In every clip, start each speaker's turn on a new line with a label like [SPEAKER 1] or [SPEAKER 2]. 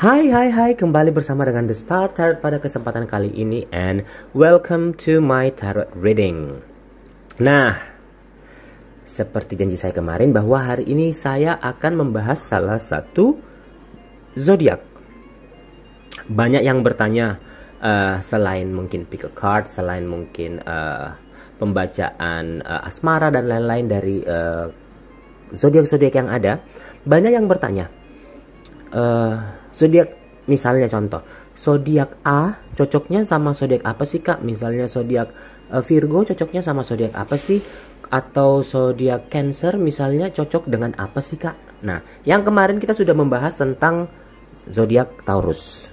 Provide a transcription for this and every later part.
[SPEAKER 1] Hai, kembali bersama dengan The Star Tarot pada kesempatan kali ini, and welcome to my tarot reading. Nah, seperti janji saya kemarin bahwa hari ini saya akan membahas salah satu zodiak. Banyak yang bertanya, selain mungkin pick a card, selain mungkin pembacaan asmara dan lain-lain dari zodiak-zodiak yang ada, banyak yang bertanya, zodiak, misalnya contoh, zodiak A cocoknya sama zodiak apa sih Kak? Misalnya zodiak Virgo cocoknya sama zodiak apa sih? Atau zodiak Cancer misalnya cocok dengan apa sih Kak? Nah, yang kemarin kita sudah membahas tentang zodiak Taurus.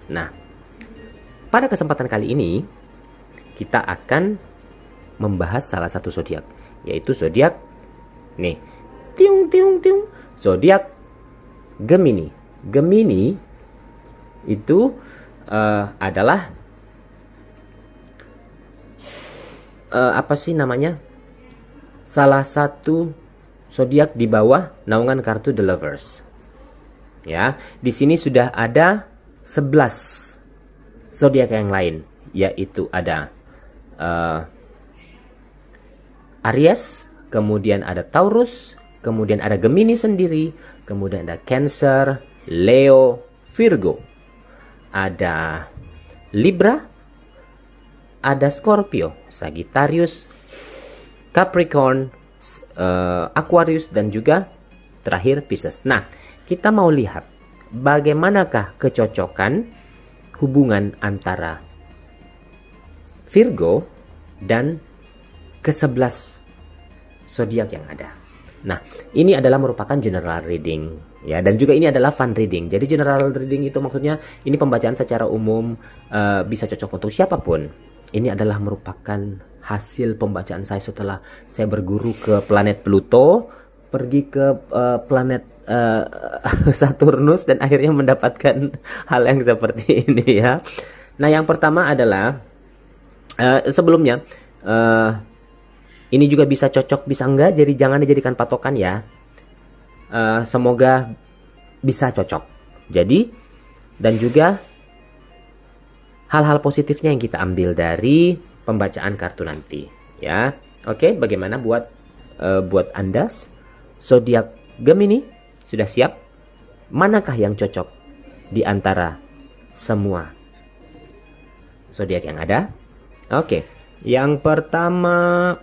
[SPEAKER 1] Nah, pada kesempatan kali ini kita akan membahas salah satu zodiak, yaitu zodiak nih, zodiak Gemini. Gemini itu adalah apa sih namanya? Salah satu zodiak di bawah naungan kartu The Lovers. Ya, di sini sudah ada 11 zodiak yang lain, yaitu ada Aries, kemudian ada Taurus, kemudian ada Gemini sendiri, kemudian ada Cancer, Leo, Virgo, ada Libra, ada Scorpio, Sagittarius, Capricorn, Aquarius, dan juga terakhir Pisces. Nah, kita mau lihat bagaimanakah kecocokan hubungan antara Virgo dan ke-11 zodiak yang ada. Nah, ini adalah merupakan general reading, ya, dan juga ini adalah fun reading. Jadi general reading itu maksudnya ini pembacaan secara umum, bisa cocok untuk siapapun. Ini adalah merupakan hasil pembacaan saya setelah saya berguru ke planet Pluto, pergi ke planet Saturnus, dan akhirnya mendapatkan hal yang seperti ini, ya. Nah, yang pertama adalah sebelumnya ini juga bisa cocok, bisa enggak, jadi jangan dijadikan patokan ya. Semoga bisa cocok. Jadi, dan juga hal-hal positifnya yang kita ambil dari pembacaan kartu nanti, ya. Oke, bagaimana buat Anda zodiak Gemini? Sudah siap? Manakah yang cocok di antara semua zodiak yang ada? Oke. Yang pertama,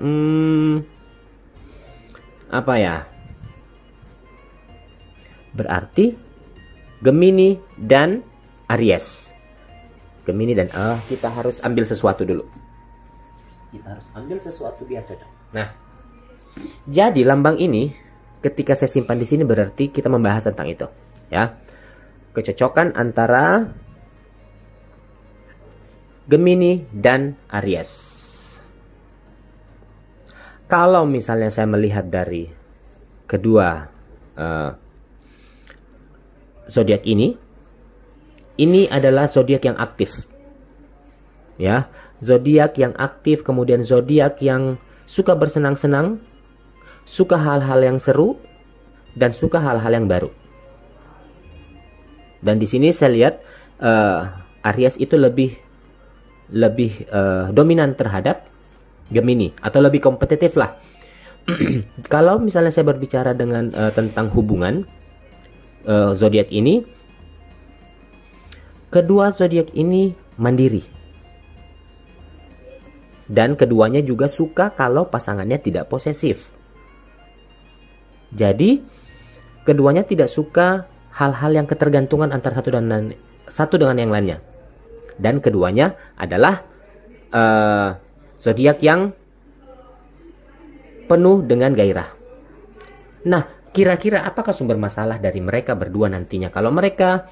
[SPEAKER 1] apa ya? Berarti Gemini dan Aries. Gemini dan kita harus ambil sesuatu dulu. Kita harus ambil sesuatu biar cocok. Nah, jadi lambang ini ketika saya simpan di sini berarti kita membahas tentang itu, ya. Kecocokan antara Gemini dan Aries. Kalau misalnya saya melihat dari kedua zodiak ini adalah zodiak yang aktif, ya, zodiak yang aktif, kemudian zodiak yang suka bersenang-senang, suka hal-hal yang seru, dan suka hal-hal yang baru. Dan di sini saya lihat Aries itu lebih dominan terhadap Gemini, atau lebih kompetitif lah. Kalau misalnya saya berbicara dengan tentang hubungan zodiak ini, kedua zodiak ini mandiri, dan keduanya juga suka kalau pasangannya tidak posesif. Jadi keduanya tidak suka hal-hal yang ketergantungan antara satu dengan yang lainnya, dan keduanya adalah zodiak yang penuh dengan gairah. Nah, kira-kira apakah sumber masalah dari mereka berdua nantinya kalau mereka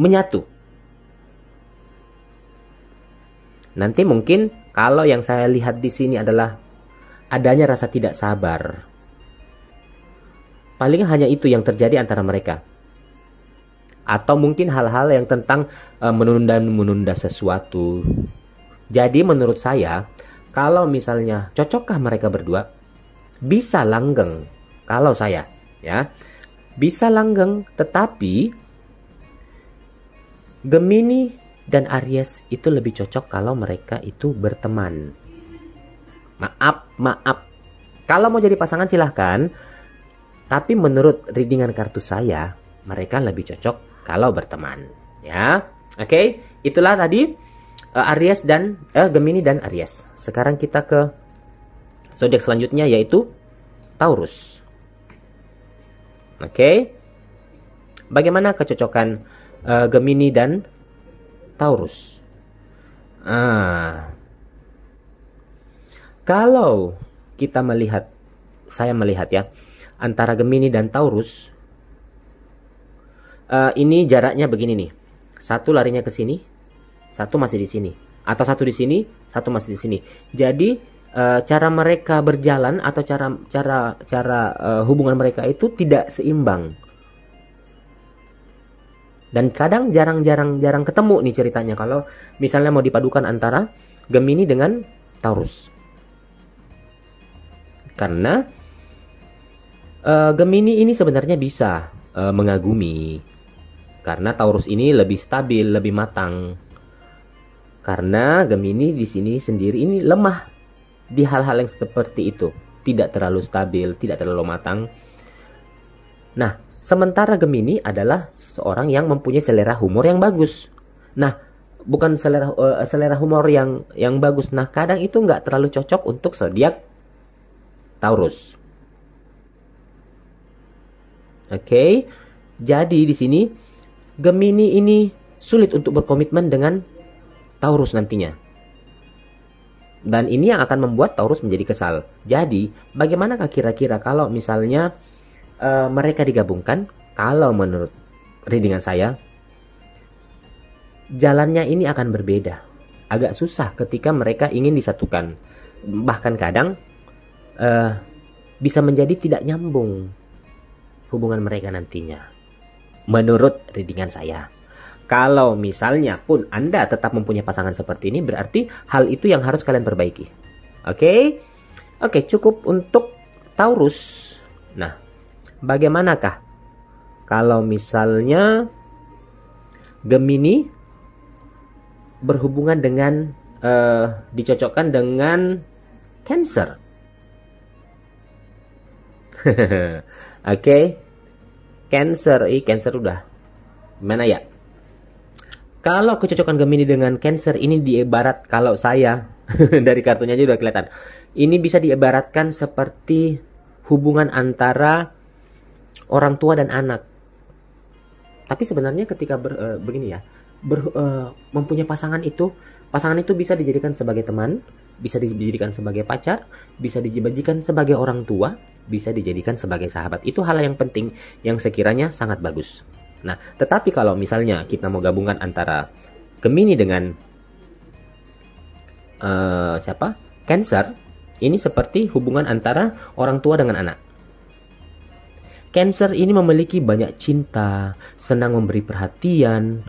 [SPEAKER 1] menyatu? Nanti mungkin kalau yang saya lihat di sini adalah adanya rasa tidak sabar. Paling hanya itu yang terjadi antara mereka. Atau mungkin hal-hal yang tentang menunda sesuatu. Jadi menurut saya, kalau misalnya cocokkah mereka berdua, bisa langgeng. Kalau saya, ya, bisa langgeng, tetapi Gemini dan Aries itu lebih cocok kalau mereka itu berteman. Maaf. Kalau mau jadi pasangan silahkan. Tapi menurut readingan kartu saya, mereka lebih cocok kalau berteman. Ya, oke. Itulah tadi Aries dan Gemini dan Aries. Sekarang kita ke zodiak selanjutnya yaitu Taurus. Oke. Bagaimana kecocokan Gemini dan Taurus? Kalau kita melihat, saya melihat ya, antara Gemini dan Taurus, ini jaraknya begini nih. Satu larinya ke sini, satu masih di sini, atau satu di sini, satu masih di sini. Jadi cara mereka berjalan atau cara hubungan mereka itu tidak seimbang. Dan kadang jarang ketemu nih ceritanya kalau misalnya mau dipadukan antara Gemini dengan Taurus. Karena Gemini ini sebenarnya bisa mengagumi. Karena Taurus ini lebih stabil, lebih matang. Karena Gemini di sini sendiri ini lemah di hal-hal yang seperti itu. Tidak terlalu stabil, tidak terlalu matang. Nah, sementara Gemini adalah seseorang yang mempunyai selera humor yang bagus. Nah, bukan selera humor yang bagus. Nah, kadang itu nggak terlalu cocok untuk zodiak Taurus. Oke. Jadi di sini Gemini ini sulit untuk berkomitmen dengan Taurus nantinya. Dan ini yang akan membuat Taurus menjadi kesal. Jadi, bagaimanakah kira-kira kalau misalnya mereka digabungkan? Kalau menurut readingan saya, jalannya ini akan berbeda. Agak susah ketika mereka ingin disatukan. Bahkan kadang bisa menjadi tidak nyambung hubungan mereka nantinya. Menurut readingan saya. Kalau misalnya pun Anda tetap mempunyai pasangan seperti ini, berarti hal itu yang harus kalian perbaiki. Oke? Oke, cukup untuk Taurus. Nah, bagaimanakah kalau misalnya Gemini berhubungan dengan dicocokkan dengan Cancer? Oke. Cancer udah. Gimana ya? Kalau kecocokan Gemini dengan Cancer ini diibarat, kalau saya dari kartunya aja udah kelihatan. Ini bisa diibaratkan seperti hubungan antara orang tua dan anak. Tapi sebenarnya ketika begini ya, mempunyai pasangan itu bisa dijadikan sebagai teman, bisa dijadikan sebagai pacar, bisa dijadikan sebagai orang tua, bisa dijadikan sebagai sahabat. Itu hal yang penting yang sekiranya sangat bagus. Nah, tetapi kalau misalnya kita mau gabungkan antara Gemini dengan Cancer, ini seperti hubungan antara orang tua dengan anak. Cancer ini memiliki banyak cinta, senang memberi perhatian,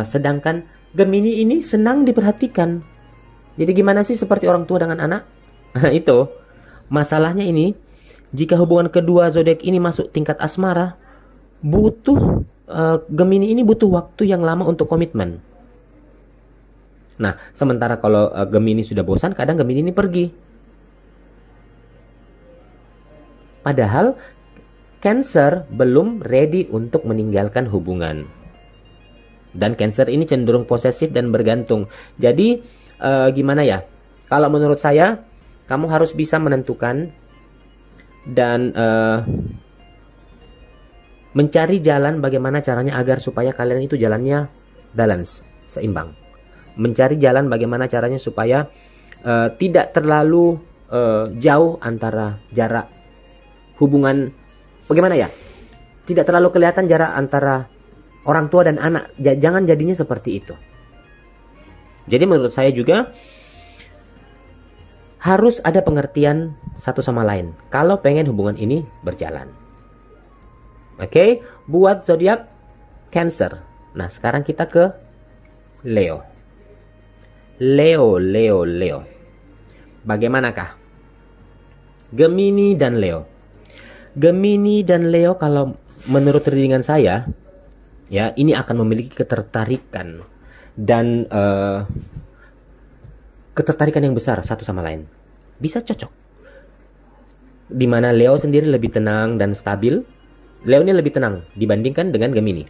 [SPEAKER 1] sedangkan Gemini ini senang diperhatikan. Jadi gimana sih seperti orang tua dengan anak? Nah, itu masalahnya ini. Jika hubungan kedua zodiak ini masuk tingkat asmara, Gemini ini butuh waktu yang lama untuk komitmen. Nah, sementara kalau Gemini sudah bosan, kadang Gemini ini pergi. Padahal Cancer belum ready untuk meninggalkan hubungan. Dan Cancer ini cenderung posesif dan bergantung. Jadi gimana ya? Kalau menurut saya, kamu harus bisa menentukan dan mencari jalan bagaimana caranya agar supaya kalian itu jalannya balance, seimbang. Mencari jalan bagaimana caranya supaya tidak terlalu jauh antara jarak hubungan. Bagaimana ya? Tidak terlalu kelihatan jarak antara orang tua dan anak. Jangan jadinya seperti itu. Jadi menurut saya juga harus ada pengertian satu sama lain kalau pengen hubungan ini berjalan. Oke, buat zodiak Cancer. Nah, sekarang kita ke Leo. Leo. Bagaimanakah Gemini dan Leo? Gemini dan Leo kalau menurut readingan saya ya, ini akan memiliki ketertarikan dan ketertarikan yang besar satu sama lain. Bisa cocok. Dimana Leo sendiri lebih tenang dan stabil. Leo ini lebih tenang dibandingkan dengan Gemini.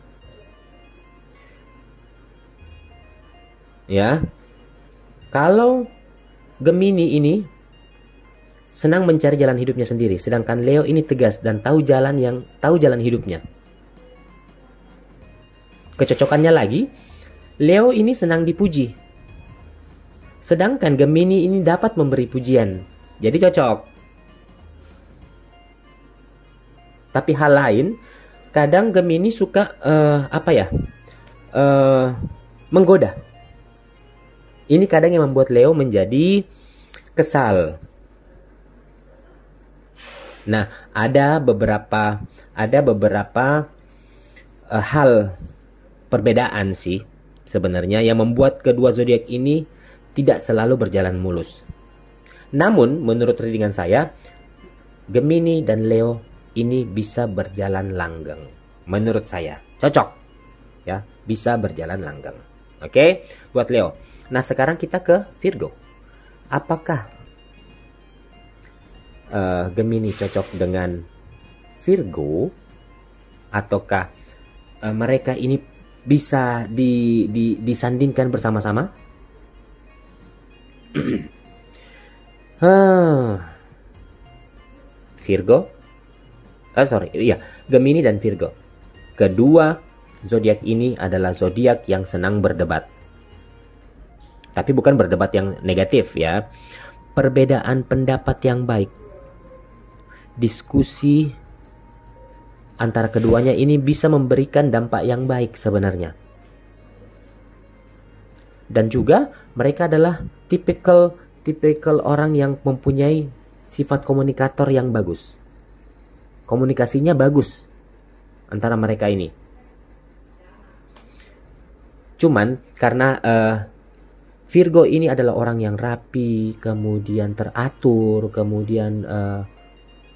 [SPEAKER 1] Ya. Kalau Gemini ini senang mencari jalan hidupnya sendiri, sedangkan Leo ini tegas dan tahu jalan hidupnya. Kecocokannya lagi, Leo ini senang dipuji, sedangkan Gemini ini dapat memberi pujian. Jadi cocok. Tapi hal lain, kadang Gemini suka menggoda. Ini kadang yang membuat Leo menjadi kesal. Nah, ada beberapa hal perbedaan sih sebenarnya yang membuat kedua zodiak ini tidak selalu berjalan mulus. Namun, menurut readingan saya, Gemini dan Leo ini bisa berjalan langgeng. Menurut saya, cocok. Ya, bisa berjalan langgeng. Oke, buat Leo. Nah, sekarang kita ke Virgo. Apakah Gemini cocok dengan Virgo, ataukah mereka ini bisa disandingkan bersama-sama? Gemini dan Virgo. Kedua zodiak ini adalah zodiak yang senang berdebat. Tapi bukan berdebat yang negatif ya. Perbedaan pendapat yang baik. Diskusi antara keduanya ini bisa memberikan dampak yang baik sebenarnya. Dan juga mereka adalah tipikal orang yang mempunyai sifat komunikator yang bagus. Komunikasinya bagus antara mereka ini. Cuman karena Virgo ini adalah orang yang rapi, kemudian teratur, kemudian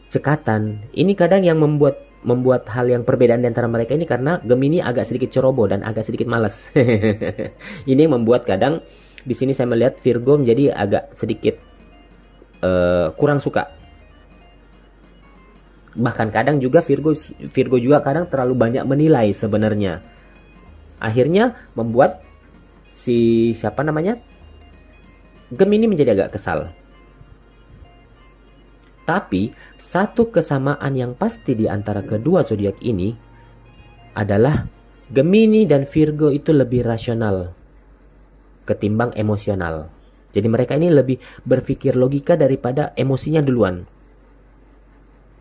[SPEAKER 1] cekatan. Ini kadang yang membuat hal yang perbedaan di antara mereka ini, karena Gemini agak sedikit ceroboh dan agak sedikit malas. Ini yang membuat kadang di sini saya melihat Virgo menjadi agak sedikit kurang suka. Bahkan kadang juga Virgo juga kadang terlalu banyak menilai sebenarnya. Akhirnya membuat Gemini menjadi agak kesal. Tapi satu kesamaan yang pasti di antara kedua zodiak ini adalah Gemini dan Virgo itu lebih rasional ketimbang emosional. Jadi mereka ini lebih berpikir logika daripada emosinya duluan.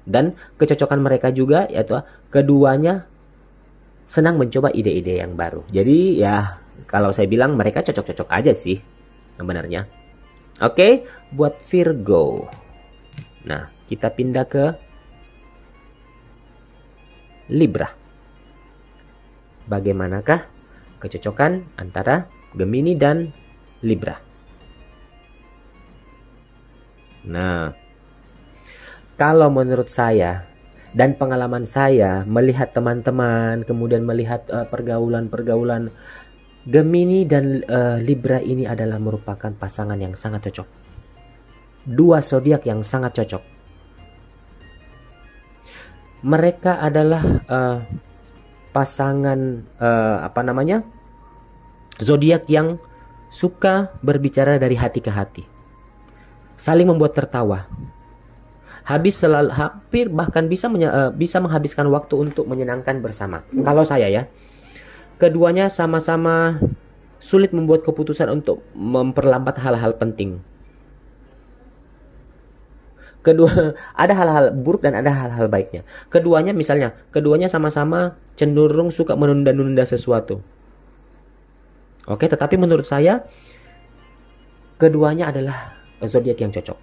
[SPEAKER 1] Dan kecocokan mereka juga yaitu keduanya senang mencoba ide-ide yang baru. Jadi ya kalau saya bilang mereka cocok-cocok aja sih sebenarnya. Oke, buat Virgo. Nah, kita pindah ke Libra. Bagaimanakah kecocokan antara Gemini dan Libra? Nah, kalau menurut saya dan pengalaman saya melihat teman-teman, kemudian melihat pergaulan-pergaulan, Gemini dan Libra ini adalah merupakan pasangan yang sangat cocok. Dua zodiak yang sangat cocok. Mereka adalah pasangan zodiak yang suka berbicara dari hati ke hati, saling membuat tertawa, hampir bahkan bisa menghabiskan waktu untuk menyenangkan bersama. Kalau saya ya, keduanya sama-sama sulit membuat keputusan untuk memperlambat hal-hal penting. Kedua, ada hal-hal buruk dan ada hal-hal baiknya. Keduanya sama-sama cenderung suka menunda-nunda sesuatu. Oke, tetapi menurut saya keduanya adalah zodiak yang cocok.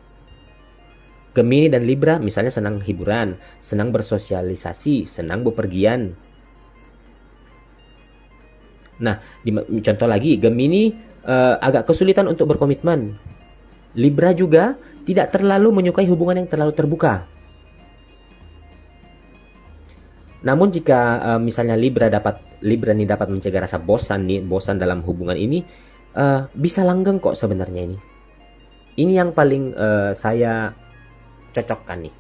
[SPEAKER 1] Gemini dan Libra misalnya senang hiburan, senang bersosialisasi, senang bepergian. Nah, contoh lagi, Gemini agak kesulitan untuk berkomitmen. Libra juga tidak terlalu menyukai hubungan yang terlalu terbuka. Namun jika misalnya Libra dapat Libra nih dapat mencegah rasa bosan dalam hubungan ini, bisa langgeng kok sebenarnya ini. Ini yang paling saya cocokkan nih,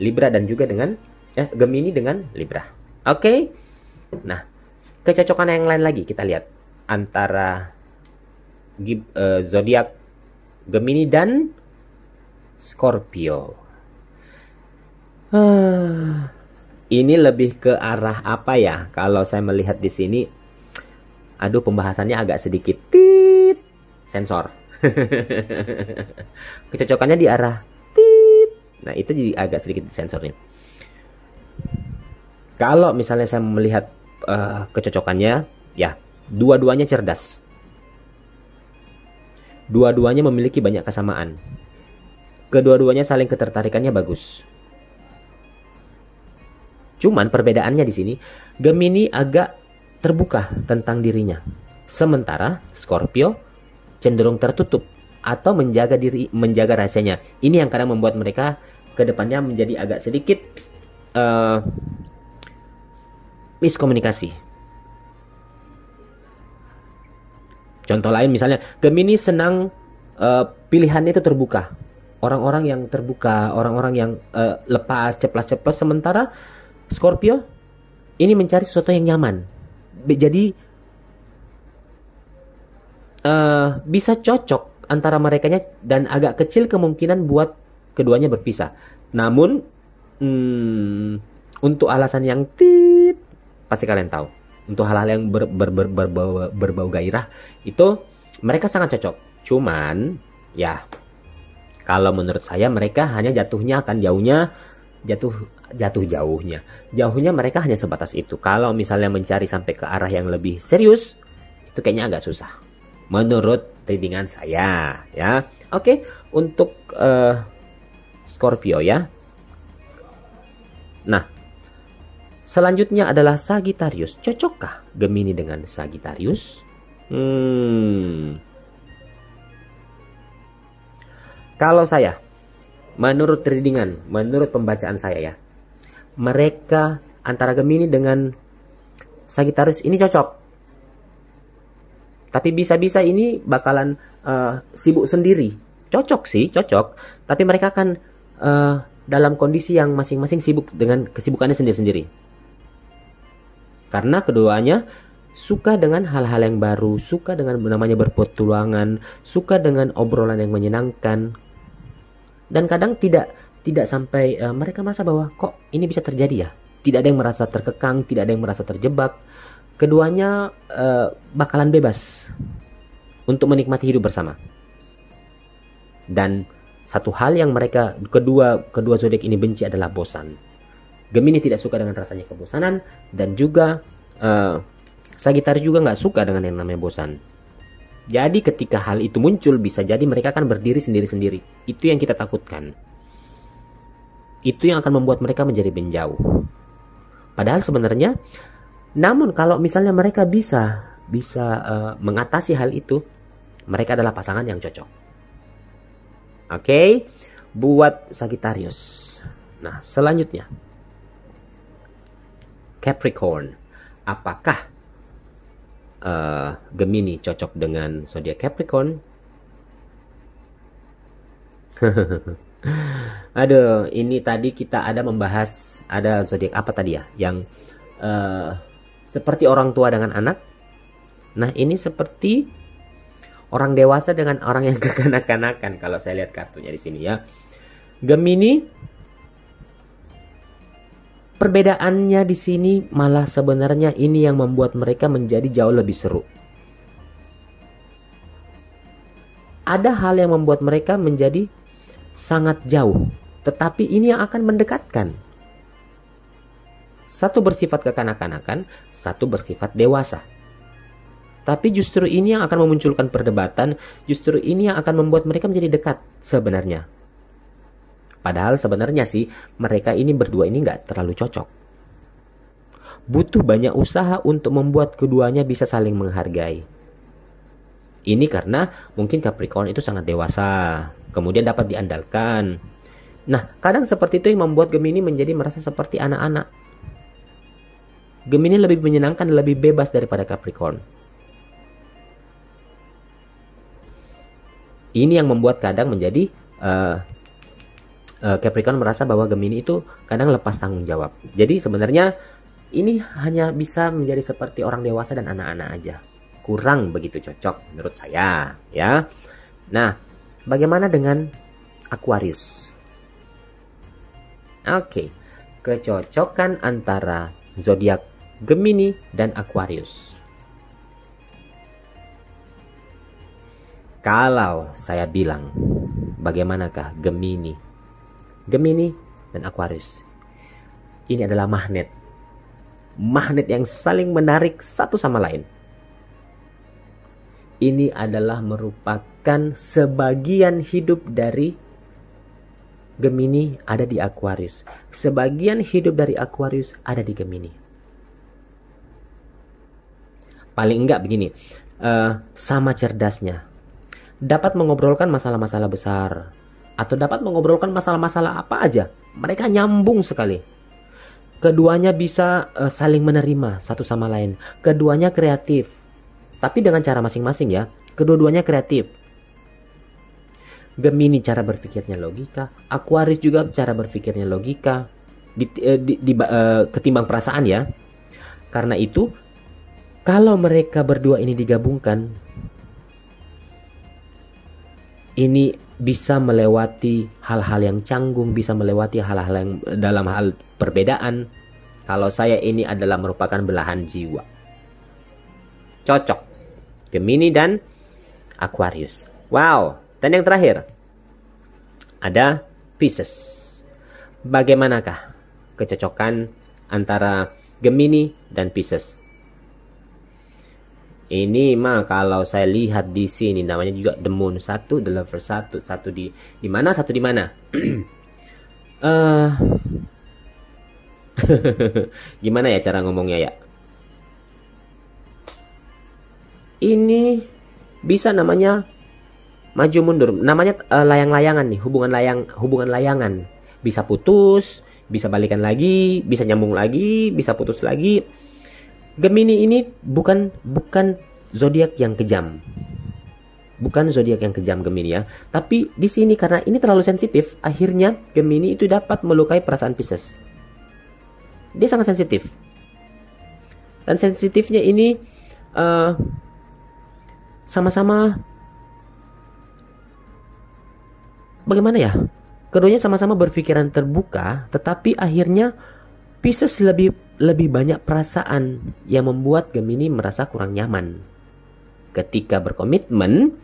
[SPEAKER 1] Libra dan juga dengan Gemini dengan Libra. Oke. Nah, kecocokan yang lain lagi kita lihat antara zodiak Gemini dan Scorpio. Ini lebih ke arah apa ya? Kalau saya melihat di sini, aduh, pembahasannya agak sedikit sensor. Kecocokannya di arah nah itu jadi agak sedikit sensor nih. Kalau misalnya saya melihat kecocokannya, ya dua-duanya cerdas, dua-duanya memiliki banyak kesamaan, kedua-duanya saling ketertarikannya bagus. Cuman perbedaannya di sini, Gemini agak terbuka tentang dirinya, sementara Scorpio cenderung tertutup atau menjaga rahasianya. Ini yang kadang membuat mereka kedepannya menjadi agak sedikit miskomunikasi. Contoh lain misalnya, Gemini senang pilihannya itu terbuka, orang-orang yang terbuka, orang-orang yang lepas, ceplas-ceplos, sementara Scorpio ini mencari sesuatu yang nyaman. Jadi bisa cocok antara merekanya dan agak kecil kemungkinan buat keduanya berpisah. Namun untuk alasan yang pasti kalian tahu, untuk hal-hal yang berbau gairah itu mereka sangat cocok. Cuman ya kalau menurut saya mereka hanya jatuhnya mereka hanya sebatas itu. Kalau misalnya mencari sampai ke arah yang lebih serius, itu kayaknya agak susah menurut readingan saya ya. Oke, untuk Scorpio ya. Nah, selanjutnya adalah Sagittarius. Cocokkah Gemini dengan Sagittarius? Kalau saya, menurut readingan, menurut pembacaan saya ya, mereka antara Gemini dengan Sagittarius ini cocok. Tapi bisa-bisa ini bakalan sibuk sendiri. Cocok sih, cocok. Tapi mereka akan dalam kondisi yang masing-masing sibuk dengan kesibukannya sendiri-sendiri. Karena keduanya suka dengan hal-hal yang baru, suka dengan namanya berpetualangan, suka dengan obrolan yang menyenangkan. Dan kadang tidak sampai mereka merasa bahwa kok ini bisa terjadi ya. Tidak ada yang merasa terkekang, tidak ada yang merasa terjebak. Keduanya bakalan bebas untuk menikmati hidup bersama. Dan satu hal yang mereka kedua zodiak ini benci adalah bosan. Gemini tidak suka dengan rasanya kebosanan, dan juga Sagittarius juga nggak suka dengan yang namanya bosan. Jadi ketika hal itu muncul, bisa jadi mereka akan berdiri sendiri-sendiri. Itu yang kita takutkan. Itu yang akan membuat mereka menjadi menjauh. Padahal sebenarnya, namun kalau misalnya mereka bisa mengatasi hal itu, mereka adalah pasangan yang cocok. Oke, buat Sagittarius. Nah, selanjutnya Capricorn. Apakah Gemini cocok dengan zodiak Capricorn? Aduh, ini tadi kita ada membahas, ada zodiak apa tadi ya, yang seperti orang tua dengan anak. Nah, ini seperti orang dewasa dengan orang yang kekanak-kanakan kalau saya lihat kartunya di sini ya. Gemini, perbedaannya di sini malah sebenarnya ini yang membuat mereka menjadi jauh lebih seru. Ada hal yang membuat mereka menjadi sangat jauh, tetapi ini yang akan mendekatkan. Satu bersifat kekanak-kanakan, satu bersifat dewasa. Tapi justru ini yang akan memunculkan perdebatan, justru ini yang akan membuat mereka menjadi dekat sebenarnya. Padahal sebenarnya sih mereka ini berdua ini nggak terlalu cocok. Butuh banyak usaha untuk membuat keduanya bisa saling menghargai. Ini karena mungkin Capricorn itu sangat dewasa, kemudian dapat diandalkan. Nah, kadang seperti itu yang membuat Gemini menjadi merasa seperti anak-anak. Gemini lebih menyenangkan, lebih bebas daripada Capricorn. Ini yang membuat kadang menjadi Capricorn merasa bahwa Gemini itu kadang lepas tanggung jawab. Jadi sebenarnya ini hanya bisa menjadi seperti orang dewasa dan anak-anak aja. Kurang begitu cocok menurut saya, ya. Nah, bagaimana dengan Aquarius? Oke, kecocokan antara zodiak Gemini dan Aquarius. Kalau saya bilang, bagaimanakah Gemini dan Aquarius? Ini adalah magnet. Magnet yang saling menarik satu sama lain. Ini adalah merupakan sebagian hidup dari Gemini ada di Aquarius. Sebagian hidup dari Aquarius ada di Gemini. Paling enggak begini, sama cerdasnya. Dapat mengobrolkan masalah-masalah besar, atau dapat mengobrolkan masalah-masalah apa aja. Mereka nyambung sekali. Keduanya bisa saling menerima satu sama lain. Keduanya kreatif, tapi dengan cara masing-masing ya. Kedua-duanya kreatif. Gemini cara berpikirnya logika, Aquarius juga cara berpikirnya logika, ketimbang perasaan ya. Karena itu, kalau mereka berdua ini digabungkan, ini bisa melewati hal-hal yang canggung, bisa melewati hal-hal yang dalam hal perbedaan. Kalau saya ini adalah merupakan belahan jiwa. Cocok. Gemini dan Aquarius. Wow. Dan yang terakhir, ada Pisces. Bagaimanakah kecocokan antara Gemini dan Pisces? Ini mah kalau saya lihat di sini namanya juga The Moon 1, The Lover 1, satu di mana, satu di mana? Gimana ya cara ngomongnya ya? Ini bisa namanya maju mundur, namanya layang-layangan nih, hubungan layangan. Bisa putus, bisa balikan lagi, bisa nyambung lagi, bisa putus lagi. Gemini ini bukan zodiak yang kejam. Bukan zodiak yang kejam Gemini ya. Tapi di sini karena ini terlalu sensitif, akhirnya Gemini itu dapat melukai perasaan Pisces. Dia sangat sensitif. Dan sensitifnya ini sama-sama bagaimana ya? Keduanya sama-sama berpikiran terbuka, tetapi akhirnya Pisces lebih banyak perasaan yang membuat Gemini merasa kurang nyaman. Ketika berkomitmen,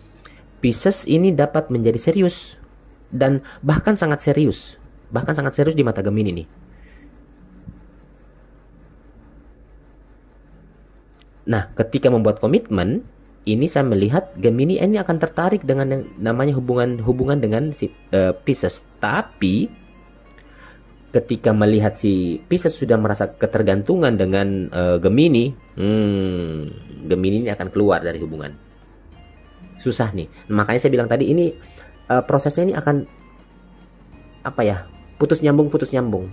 [SPEAKER 1] Pisces ini dapat menjadi serius dan bahkan sangat serius di mata Gemini nih. Nah, ketika membuat komitmen, ini saya melihat Gemini ini akan tertarik dengan yang namanya hubungan dengan si Pisces. Tapi ketika melihat si Pisces sudah merasa ketergantungan dengan Gemini, Gemini ini akan keluar dari hubungan. Susah nih. Makanya saya bilang tadi ini prosesnya ini akan putus nyambung.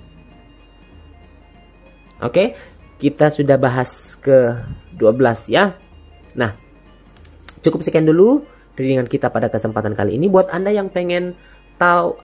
[SPEAKER 1] Oke, kita sudah bahas ke 12 ya. Nah, cukup sekian dulu readingan kita pada kesempatan kali ini. Buat Anda yang pengen tahu